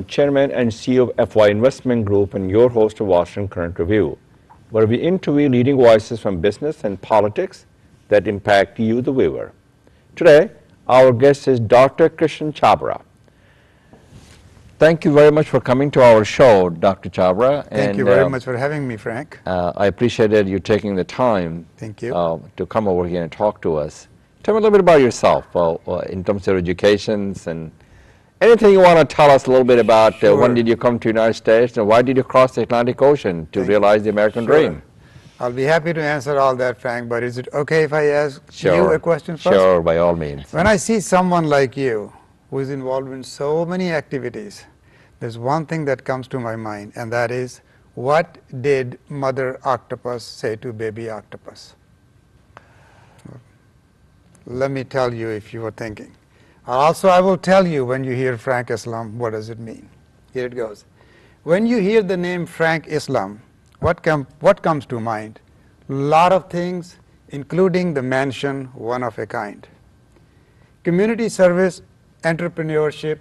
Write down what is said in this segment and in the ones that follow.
Chairman and CEO of FY Investment Group and your host of Washington Current Review, where we interview leading voices from business and politics that impact you, the viewer. Today, our guest is Dr. Krishan Chhabra. Thank you very much for coming to our show, Dr. Chhabra. Thank you very much for having me, Frank. I appreciated you taking the time Thank you. To come over here and talk to us. Tell me a little bit about yourself in terms of educations and anything you want to tell us a little bit about. Sure. When did you come to the United States and why did you cross the Atlantic Ocean to realize the American dream? I'll be happy to answer all that, Frank, but is it okay if I ask you a question first? Sure, by all means. When I see someone like you who is involved in so many activities, there's one thing that comes to my mind, and that is, what did Mother Octopus say to baby octopus? Let me tell you if you were thinking. Also, I will tell you when you hear Frank Islam, what does it mean? Here it goes. When you hear the name Frank Islam, what comes to mind? A lot of things, including the mansion, one of a kind. Community service, entrepreneurship,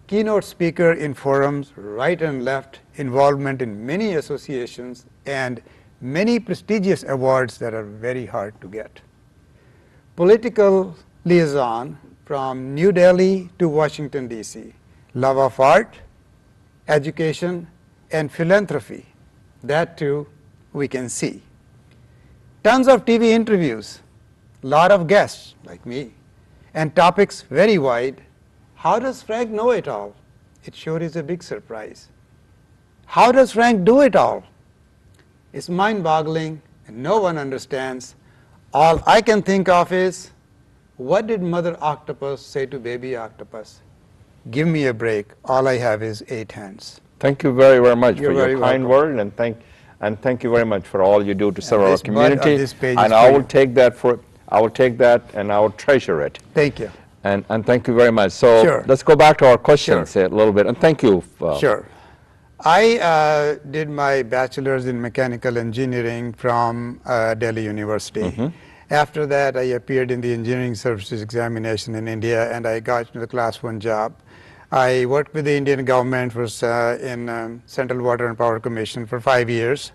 keynote speaker in forums, right and left, involvement in many associations, and many prestigious awards that are very hard to get. Political liaison from New Delhi to Washington, D.C. Love of art, education, and philanthropy. That too we can see. Tons of TV interviews, lot of guests like me, and topics very wide. How does Frank know it all? It sure is a big surprise. How does Frank do it all? It's mind-boggling and no one understands. All I can think of is, what did Mother Octopus say to baby octopus? Give me a break. All I have is 8 hands. Thank you very, very much You're for your kind word, and thank you very much for all you do to serve our community. And I will take that and I will treasure it. Thank you. And thank you very much. So let's go back to our questions a little bit. And thank you. Sure. I did my bachelor's in mechanical engineering from Delhi University. Mm-hmm. After that, I appeared in the engineering services examination in India, and I got into the class 1 job. I worked with the Indian government in Central Water and Power Commission for 5 years.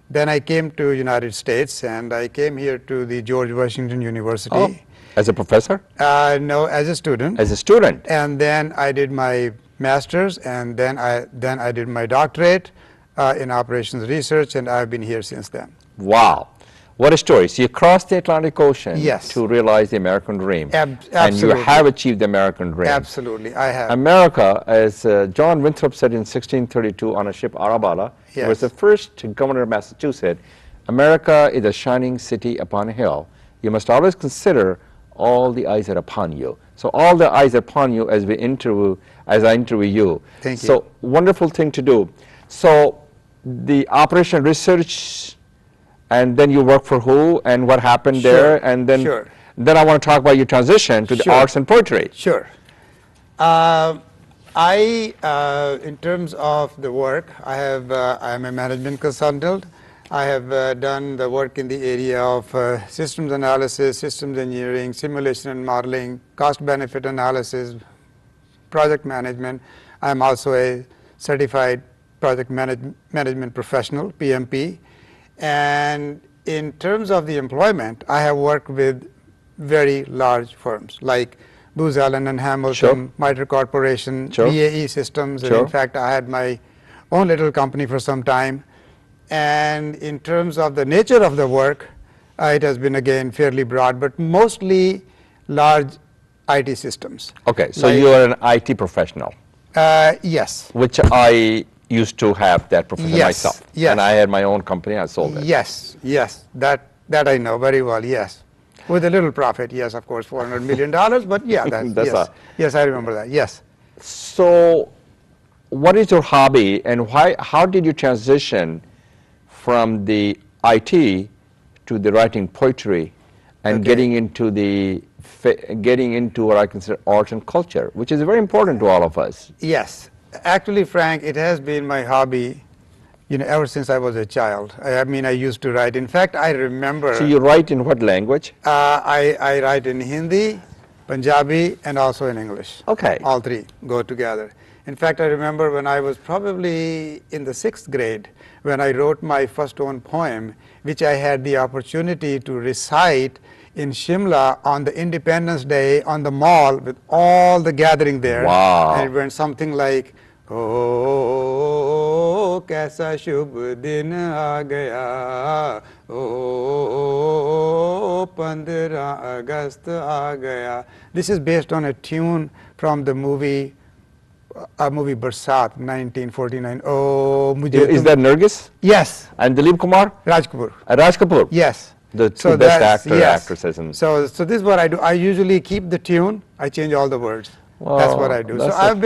Then I came to United States, and I came here to the George Washington University. Oh, as a professor? No, as a student. As a student? And then I did my master's, and then I did my doctorate in operations research, and I've been here since then. Wow. What a story. So you crossed the Atlantic Ocean to realize the American dream. Absolutely. And you have achieved the American dream. Absolutely, I have. America, as John Winthrop said in 1632 on a ship Arabella, he was the first governor of Massachusetts, America is a shining city upon a hill. You must always consider all the eyes are upon you. So all the eyes are upon you as I interview you. Thank you. So wonderful thing to do. So the operation research, and then you work for who and what happened there, and then then I want to talk about your transition to the arts and poetry. Sure. In terms of the work, I am a management consultant. I have done the work in the area of systems analysis, systems engineering, simulation and modeling, cost-benefit analysis, project management. I am also a certified project management professional, PMP. And in terms of the employment, I have worked with very large firms like Booz Allen and Hamilton, Mitre Corporation, BAE Systems, and in fact I had my own little company for some time. And in terms of the nature of the work, it has been again fairly broad, but mostly large IT systems. Okay, so you are an IT professional. Yes. Which I used to have that profession myself. Yes. And I had my own company, I sold it. Yes, yes, that I know very well, yes. With a little profit, yes, of course, $400 million, but yeah, yes, I remember that, yes. So what is your hobby, and how did you transition from the IT to the writing poetry and getting into what I consider art and culture, which is very important to all of us? Yes. Actually, Frank, it has been my hobby, ever since I was a child. I mean, I used to write. In fact, I remember... So you write in what language? I write in Hindi, Punjabi, and also in English. Okay. All three go together. In fact, I remember when I was probably in the 6th grade, when I wrote my first own poem, which I had the opportunity to recite in Shimla on the Independence Day on the mall with all the gathering there. Wow. And it went something like, oh, kaisa shubh din aa gaya, oh, 15 August aa gaya. This is based on a tune from the movie Barsat, 1949. Oh, mujhe Is that Nargis? Yes. And Dilip Kumar? Raj Kapoor. Raj Kapoor? Yes. The two best actresses. So this is what I do. I usually keep the tune. I change all the words. Wow, that's what I do. So I've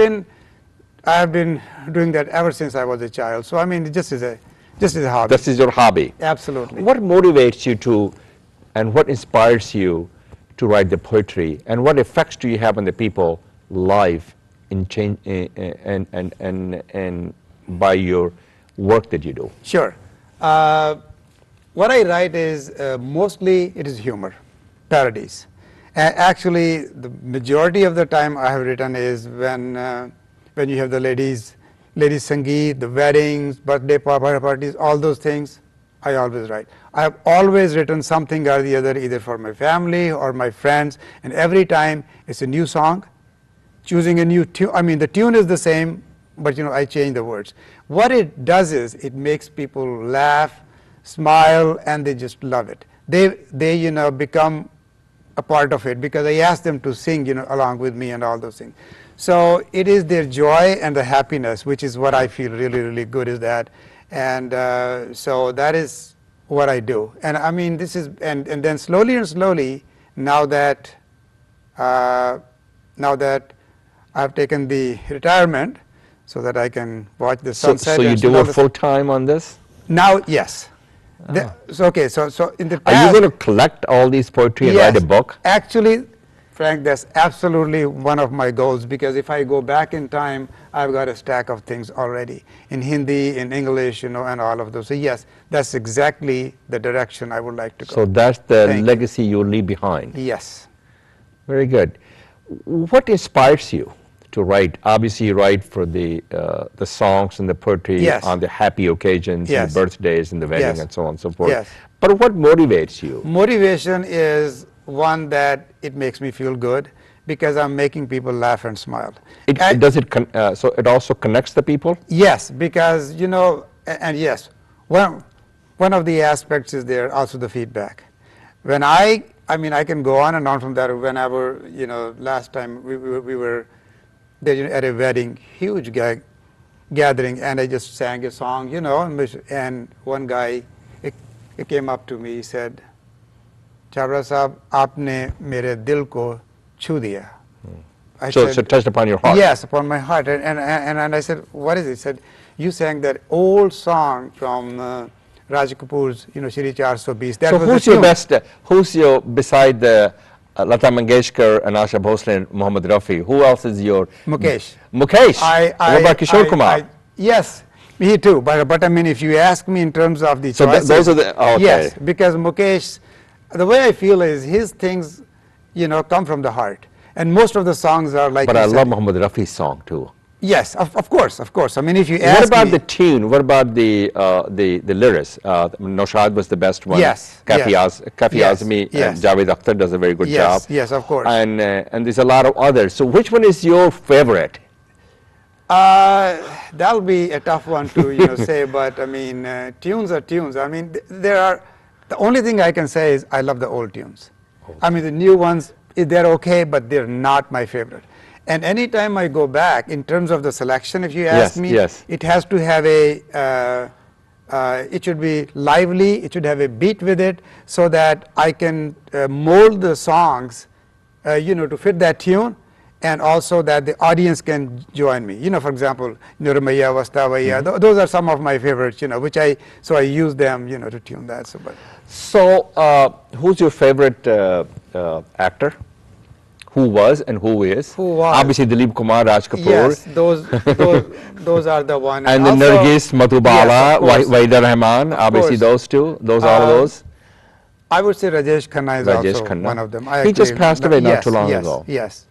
been doing that ever since I was a child. So I mean, it just is a hobby. This is your hobby. Absolutely. What motivates you to, and what inspires you to write the poetry, and what effects do you have on the people life in change and by your work that you do? Sure. What I write is mostly it is humor, parodies. Actually, the majority of the time I have written is when you have the ladies sangeet, the weddings, birthday parties, all those things. I always write. I have always written something or the other, either for my family or my friends, and every time it's a new song, choosing a new tune. I mean, the tune is the same, but I change the words. What it does is it makes people laugh, smile, and they just love it. They become a part of it because I ask them to sing along with me and all those things. So it is their joy and the happiness, which is what I feel really, really good is that. And so that is what I do. And I mean, this is, and then slowly and slowly, now that I've taken the retirement so that I can watch the sunset. So you do it full time on this? Now, yes. So in the past, are you going to collect all these poetry and write a book? Actually, Frank, that's absolutely one of my goals, because if I go back in time, I've got a stack of things already in Hindi, in English, and all of those. So yes, that's exactly the direction I would like to go. So that's the legacy you leave behind. Yes. Very good. What inspires you to write? Obviously, you write for the songs and the poetry on the happy occasions, and the birthdays and the wedding and so on and so forth. Yes. But what motivates you? Motivation is one that it makes me feel good because I'm making people laugh and smile. So it also connects the people? Yes, because and yes, one of the aspects is there also the feedback. When I mean, I can go on and on from that. Whenever last time we were there at a wedding, huge gathering, and I just sang a song, and one guy he came up to me, he said, "Chhabra Sahab, aapne mere dil ko chhu diya." So it touched upon your heart? Yes, upon my heart. And I said, "What is it?" He said, "You sang that old song from Raj Kapoor's, Shri 420." So who's your best, beside the Lata Mangeshkar and Asha Bhosle and Mohammad Rafi, who else is your? Mukesh. Mukesh? What about Kishore Kumar? Yes, me too. But I mean, if you ask me in terms of the choices. So those are the, okay. Yes, because Mukesh, the way I feel is his things, come from the heart. And most of the songs are like. But I love Mohammad Rafi's song too. Yes, of course. I mean, if you ask me. What about the tune? What about the lyrics? Naushad was the best one. Yes. Kafi Azmi and Javed Akhtar does a very good job. Yes, of course. And there's a lot of others. So which one is your favorite? That'll be a tough one to say, but I mean, tunes are tunes. I mean, the only thing I can say is I love the old tunes. Okay. I mean, the new ones, they're okay, but they're not my favorite. And anytime I go back, in terms of the selection, if you ask me, it has to have it should be lively, it should have a beat with it, so that I can mold the songs, to fit that tune, and also that the audience can join me. For example, Nurmaya, Vastavaya, those are some of my favorites, which I use them, to tune that. So who's your favorite actor? Who was and who is? Who was? Obviously, Dilip Kumar, Raj Kapoor. Yes, those are the one. And then Nargis, Madhubala, Wahida Rahman, obviously those two, all of those. I would say Rajesh Khanna is also one of them. He just passed away not too long ago. Yes.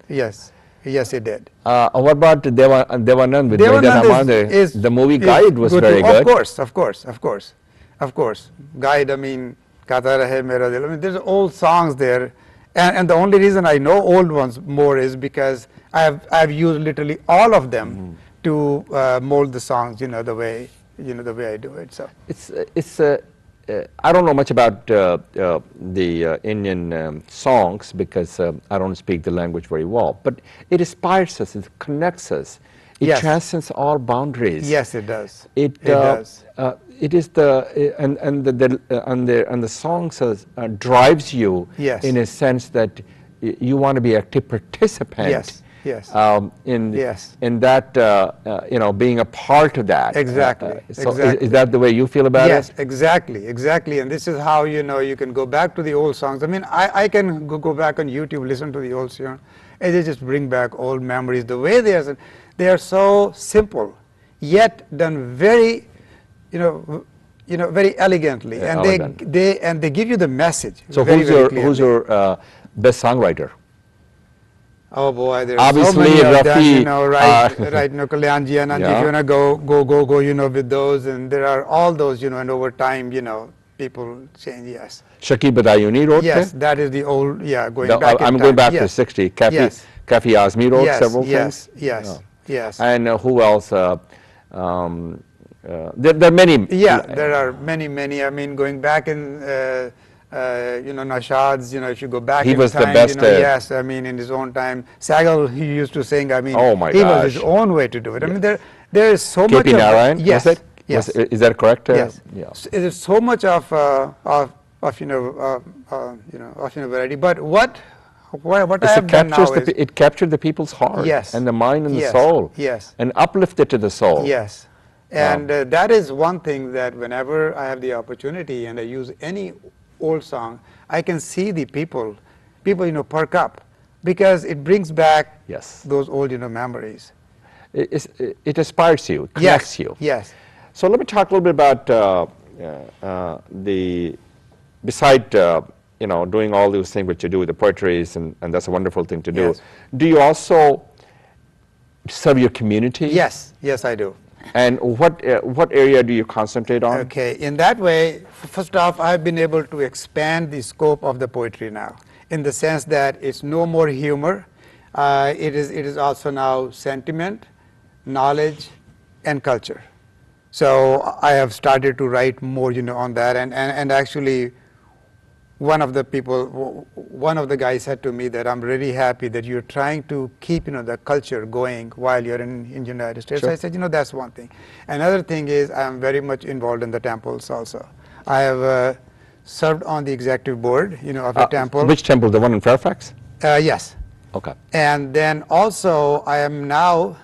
Yes, it did. What about Devanand with Mehdi Devanand Rahman? The movie Guide was very too. good. Of course, of course, of course, of course. Guide, I mean, Kata Rahe Mera Dil. I mean, there's old songs there, and the only reason I know old ones more is because I've used literally all of them to mold the songs, the way I do it. So It's I don't know much about the Indian songs because I don't speak the language very well, but it inspires us, it connects us, it Yes. transcends all boundaries. yes, it does. It does. It is and the songs drives you Yes. in a sense that you want to be active participant. Yes. Yes. Yes. In that being a part of that. Exactly. So Exactly. is that the way you feel about Yes, it? exactly, exactly. And this is how you can go back to the old songs. I mean, I can go back on YouTube, listen to the old songs, and they just bring back old memories. The way they are so simple, yet done very, very elegantly, and Elegant. they give you the message. So very, very clearly. who's your best songwriter? Oh boy, there are so Obviously, many of Rafi, them, right, Kalyanji and Anji, Yeah. if you wanna go, with those, and there are all those, and over time, people change, yes. Shakib Badayuni wrote Yes, them? that is the old, going back in I'm time. going back to yes. 60. Kafi, Yes. Kafi Azmi wrote Yes, several yes, things. yes, yes. And who else? There are many. Yeah, there are many. I mean, going back in, Nashad's, if you go back He in was the time, best, yes, I mean, in his own time. Sagal, he used to sing, I mean, Oh my he was his gosh. own way to do it. I mean, there is so much KP of Narayan, yes, was it? yes, Is that correct? yes. Yeah. There's so much of variety. But what I have done now is, It captured the people's heart. Yes. And the mind and Yes. the soul. Yes. And uplifted to the soul. yes, and that is one thing that whenever I have the opportunity and I use any old song, I can see the people, perk up because it brings back Yes. those old, memories. It inspires you, connects you. Yes. So let me talk a little bit about beside doing all those things which you do with the poetries, and that's a wonderful thing to do. Yes. Do you also serve your community? Yes, I do. And what area do you concentrate on? Okay, in that way, first off, I've been able to expand the scope of the poetry now, in the sense that it's no more humor. It is also now sentiment, knowledge, and culture. So I have started to write more, on that, and actually, one of the guys said to me that I'm really happy that you're trying to keep, the culture going while you're in United States. Sure. I said, that's one thing. Another thing is I'm very much involved in the temples also. I have served on the executive board, of a temple. Which temple? The one in Fairfax? Yes. Okay. And then also I am now,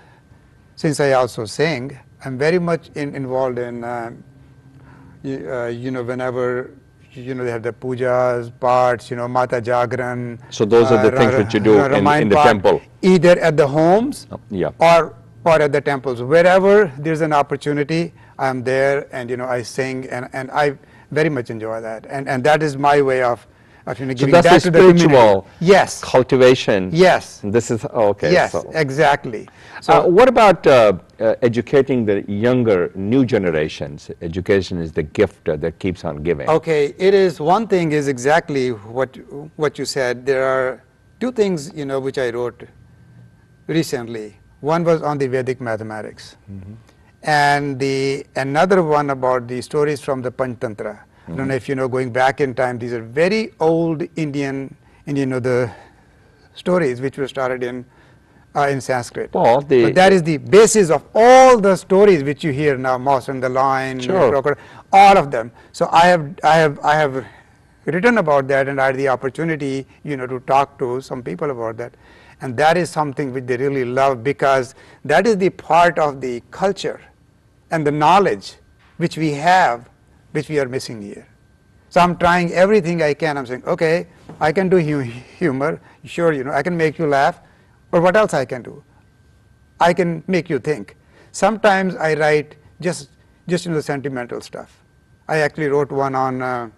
since I also sing, I'm very much involved in, whenever they have the pujas, parts, Mata Jagran. So those are the things that you do in the temple? Either at the homes Yeah. or at the temples. Wherever there's an opportunity, I'm there and, I sing and I very much enjoy that. And that is my way of giving So that's back a to the community. spiritual Yes. cultivation. Yes. This is, okay. Yes, So, exactly. So what about educating the younger, new generations? Education is the gift that keeps on giving. okay, it is one thing is exactly what you said. There are two things which I wrote recently. One was on the Vedic mathematics, and another one about the stories from the Panchtantra. I don't know if going back in time. These are very old Indian the stories which were started in Sanskrit. Well, but that is the basis of all the stories which you hear now, Mouse and the Lion, Sure. Crocodile, all of them. So I have written about that, and I had the opportunity, to talk to some people about that, and that is something which they really love because that is the part of the culture and the knowledge which we have, which we are missing here. So I'm trying everything I can. I'm saying, okay, I can do humor, sure, I can make you laugh. But what else I can do? I can make you think. Sometimes I write just the sentimental stuff. I actually wrote one on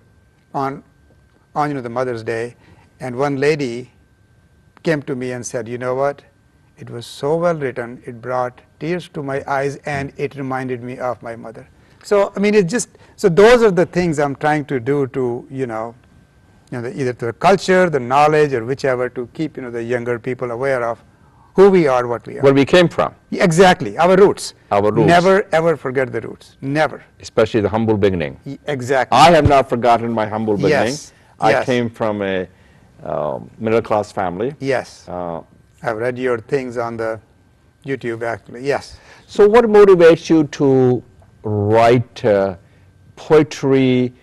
the Mother's Day, and one lady came to me and said, you know what? It was so well written, it brought tears to my eyes, and it reminded me of my mother. So, I mean, it's just, so those are the things I'm trying to do to, either to the culture, the knowledge, or whichever, to keep, the younger people aware of who we are, what we are. Where we came from. Exactly, our roots. Our roots. Never, ever forget the roots. Never. Especially the humble beginning. Exactly. I have not forgotten my humble beginning. Yes. I came from a middle-class family. Yes. I've read your things on the YouTube, actually. Yes. So what motivates you to write poetry,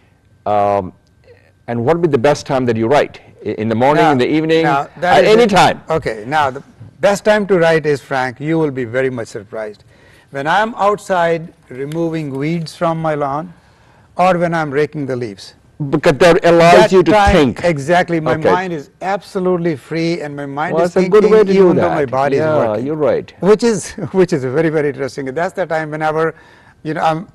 and what would be the best time that you write? In the morning, in the evening, at any time? Okay, now the best time to write is, Frank, you will be very much surprised. When I'm outside removing weeds from my lawn, or when I'm raking the leaves. Because that allows you to think. Exactly, my mind is absolutely free, and my mind is thinking, a good way to even though my body is working. You're right. Which is very, very interesting. That's the time whenever, I'm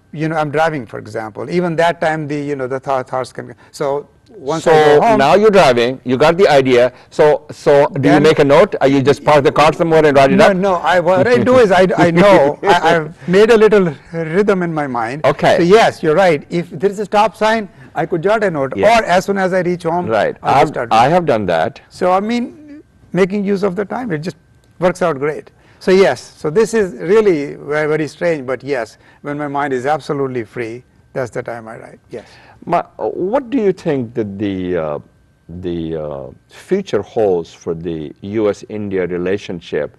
driving, for example. Even that time, the thoughts can. So once I go home, now you're driving. You got the idea. So do you make a note? Or you just park the car somewhere and write it up? No. What I do is I know I've made a little rhythm in my mind. Okay. So yes, you're right. If there is a stop sign, I could jot a note, Yes. or as soon as I reach home, Right. I'll start. I have done that. So I mean, making use of the time, it just works out great. So yes, so this is really very, very strange, but yes, when my mind is absolutely free, that's the time I write. Yes. What do you think that the future holds for the U.S.-India relationship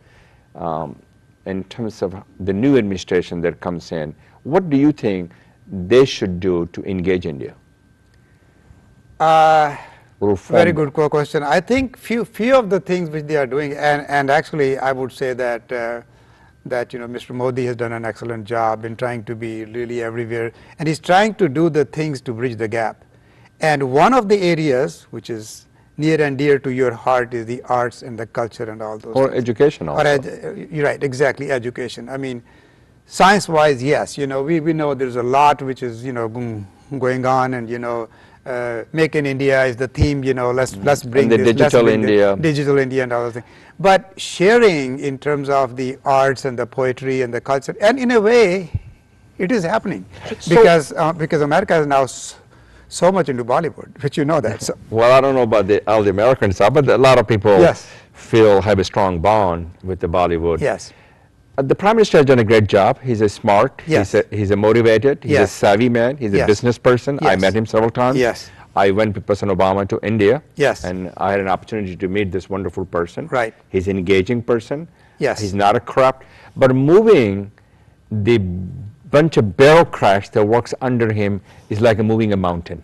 in terms of the new administration that comes in? What do you think they should do to engage India? Very good question. I think few of the things which they are doing, and actually I would say that Mr. Modi has done an excellent job in trying to be really everywhere, and he's trying to do the things to bridge the gap. And one of the areas which is near and dear to your heart is the arts and the culture and all those. Or things. education also. You're right, exactly, education. I mean, science-wise, yes, we know there's a lot which is going on, and Make in India is the theme. Let's bring and the digital India, digital India, and all those things. But sharing in terms of the arts and the poetry and the culture, and in a way, it is happening because America is now so much into Bollywood, which you know that. So. Well, I don't know about all the Americans, but a lot of people have a strong bond with the Bollywood. Yes. The Prime Minister has done a great job. He's a smart, he's a motivated, he's a savvy man, he's a business person. I met him several times. Yes. I went with President Obama to India. Yes. And I had an opportunity to meet this wonderful person. Right. He's an engaging person. Yes. He's not a corrupt, but moving the bunch of bureaucrats that works under him is like moving a mountain.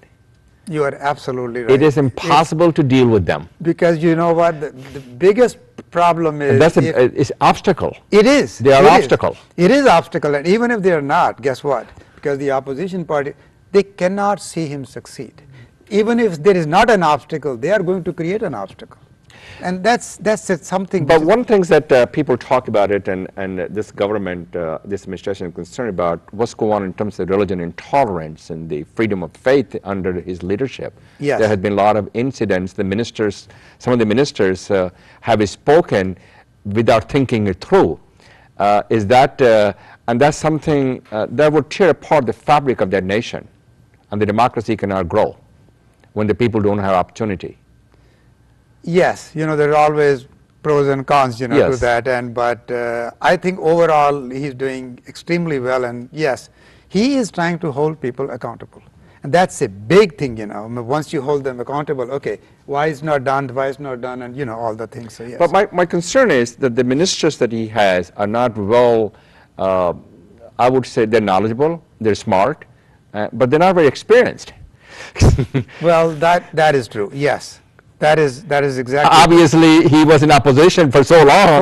You are absolutely right. It is impossible to deal with them. Because you know what, the biggest problem is... It's obstacle. It is. They are obstacle. It is obstacle, and even if they are not, guess what? Because the opposition party, they cannot see him succeed. Even if there is not an obstacle, they are going to create an obstacle. And that's something... But one thing that people talk about it, and this government, this administration is concerned about, what's going on in terms of religion intolerance and the freedom of faith under his leadership. Yes. There have been a lot of incidents. The ministers, some of the ministers have spoken without thinking it through. And that's something that would tear apart the fabric of that nation, and the democracy cannot grow when the people don't have opportunity. Yes, there are always pros and cons, to that, but I think overall he's doing extremely well, and yes, he is trying to hold people accountable, and that's a big thing, Once you hold them accountable, okay, why it's not done, and all the things. So yes. But my concern is that the ministers that he has are not well. I would say they're knowledgeable, they're smart, but they're not very experienced. Well, that is true. Yes. That is exactly. Obviously, he was in opposition for so long.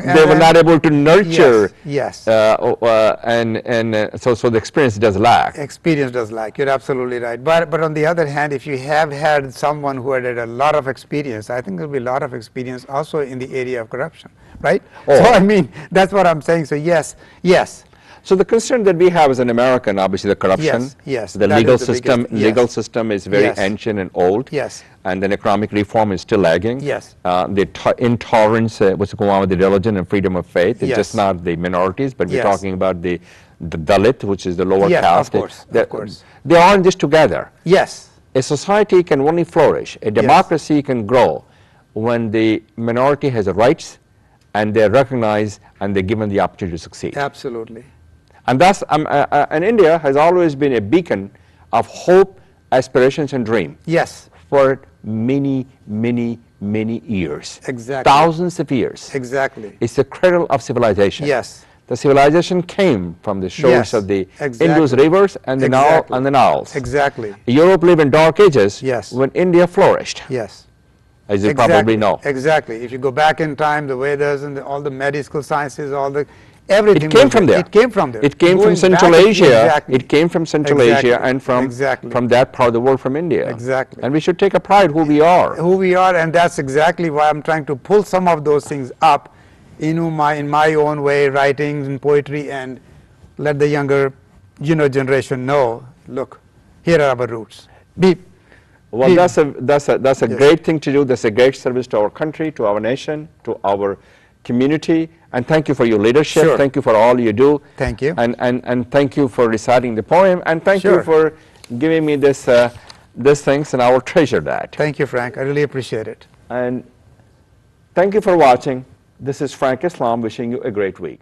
They were not able to nurture. Yes. So the experience does lack. Experience does lack. You're absolutely right. But on the other hand, if you have had someone who had a lot of experience, I think there'll be a lot of experience also in the area of corruption, right? Oh. So I mean, that's what I'm saying. So yes. So the concern that we have as an American, obviously the corruption, Yes, yes, the that legal is the system, biggest- yes. legal system is very Yes. ancient and old. Yes. And then economic reform is still lagging. Yes. The intolerance, what's going on with the religion and freedom of faith, it's Yes. just not the minorities, but we're Yes. talking about the Dalit, which is the lower Yes, caste. of course, of course. They are in this together. Yes. A society can only flourish, a democracy can grow when the minority has the rights and they're recognized and they're given the opportunity to succeed. Absolutely. And that's, and India has always been a beacon of hope, aspirations, and dream Yes. for many, many, many years. Exactly. Thousands of years. Exactly. It's the cradle of civilization. Yes. The civilization came from the shores Yes, of the exactly. Indus rivers and the Exactly. Niles. Exactly. Europe lived in dark ages Yes. when India flourished, Yes. as you Exactly. probably know. Exactly. If you go back in time, the Vedas and all the medical sciences, all the everything It came was from there. It came from there. It came from Going Central back, Asia. Exactly. It came from Central Exactly. Asia and from that part of the world, from India. Exactly. And we should take a pride who we are. Who we are, and that's exactly why I'm trying to pull some of those things up in my own way, writing and poetry, and let the younger generation know, look, here are our roots. Well, that's a Yes. great thing to do. That's a great service to our country, to our nation, to our community. And thank you for your leadership. Sure. Thank you for all you do. Thank you. And thank you for reciting the poem. And thank you Sure. for giving me this things, and I will treasure that. Thank you, Frank. I really appreciate it. And thank you for watching. This is Frank Islam wishing you a great week.